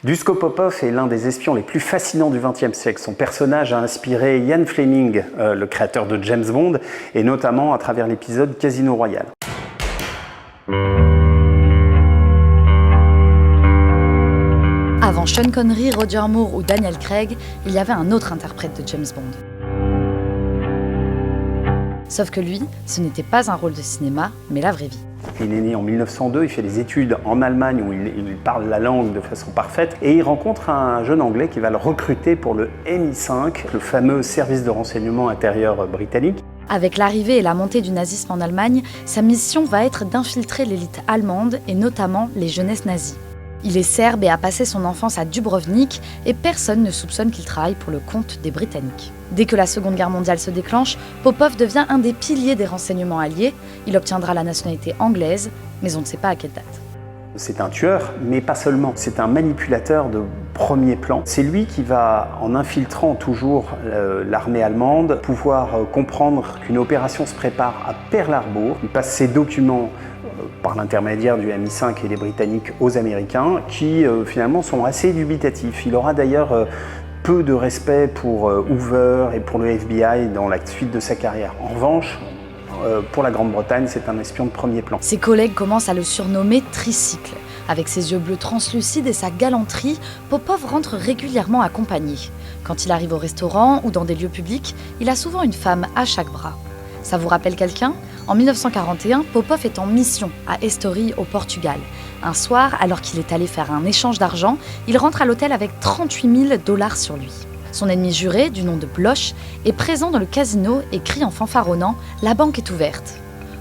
Duško Popov est l'un des espions les plus fascinants du XXe siècle. Son personnage a inspiré Ian Fleming, le créateur de James Bond, et notamment à travers l'épisode Casino Royale. Avant Sean Connery, Roger Moore ou Daniel Craig, il y avait un autre interprète de James Bond. Sauf que lui, ce n'était pas un rôle de cinéma, mais la vraie vie. Il est né en 1902, il fait des études en Allemagne où il parle la langue de façon parfaite et il rencontre un jeune Anglais qui va le recruter pour le MI5, le fameux service de renseignement intérieur britannique. Avec l'arrivée et la montée du nazisme en Allemagne, sa mission va être d'infiltrer l'élite allemande et notamment les jeunesses nazies. Il est serbe et a passé son enfance à Dubrovnik et personne ne soupçonne qu'il travaille pour le compte des Britanniques. Dès que la Seconde Guerre mondiale se déclenche, Popov devient un des piliers des renseignements alliés. Il obtiendra la nationalité anglaise, mais on ne sait pas à quelle date. C'est un tueur, mais pas seulement. C'est un manipulateur de premier plan. C'est lui qui va, en infiltrant toujours l'armée allemande, pouvoir comprendre qu'une opération se prépare à Pearl Harbor. Il passe ses documents par l'intermédiaire du MI5 et des Britanniques aux Américains, qui finalement sont assez dubitatifs. Il aura d'ailleurs peu de respect pour Hoover et pour le FBI dans la suite de sa carrière. En revanche, pour la Grande-Bretagne, c'est un espion de premier plan. Ses collègues commencent à le surnommer Tricycle. Avec ses yeux bleus translucides et sa galanterie, Popov rentre régulièrement accompagné. Quand il arrive au restaurant ou dans des lieux publics, il a souvent une femme à chaque bras. Ça vous rappelle quelqu'un ? En 1941, Popov est en mission à Estoril, au Portugal. Un soir, alors qu'il est allé faire un échange d'argent, il rentre à l'hôtel avec 38 000 $ sur lui. Son ennemi juré, du nom de Bloch, est présent dans le casino et crie en fanfaronnant « La banque est ouverte ».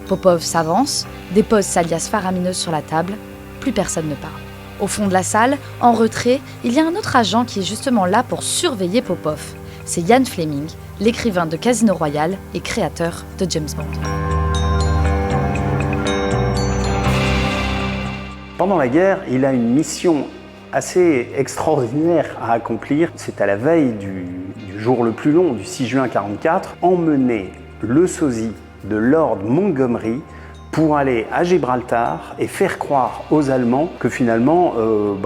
Popov s'avance, dépose sa liasse faramineuse sur la table, plus personne ne parle. Au fond de la salle, en retrait, il y a un autre agent qui est justement là pour surveiller Popov. C'est Ian Fleming, l'écrivain de Casino Royale et créateur de James Bond. Pendant la guerre, il a une mission assez extraordinaire à accomplir. C'est à la veille du jour le plus long, du 6 juin 1944, emmener le sosie de Lord Montgomery pour aller à Gibraltar et faire croire aux Allemands que finalement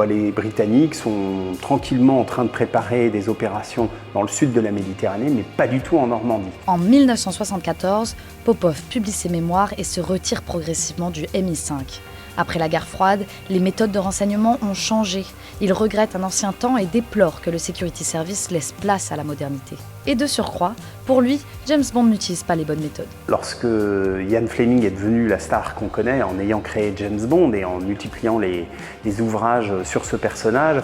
les Britanniques sont tranquillement en train de préparer des opérations dans le sud de la Méditerranée, mais pas du tout en Normandie. En 1974, Popov publie ses mémoires et se retire progressivement du MI5. Après la guerre froide, les méthodes de renseignement ont changé. Il regrette un ancien temps et déplore que le Security Service laisse place à la modernité. Et de surcroît, pour lui, James Bond n'utilise pas les bonnes méthodes. Lorsque Ian Fleming est devenu la star qu'on connaît en ayant créé James Bond et en multipliant les ouvrages sur ce personnage,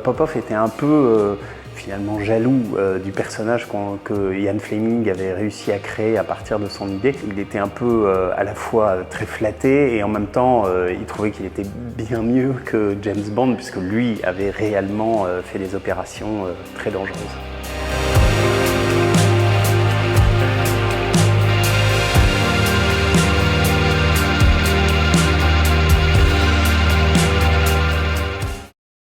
Popov était un peu finalement jaloux du personnage que Ian Fleming avait réussi à créer à partir de son idée. Il était un peu à la fois très flatté et en même temps il trouvait qu'il était bien mieux que James Bond puisque lui avait réellement fait des opérations très dangereuses.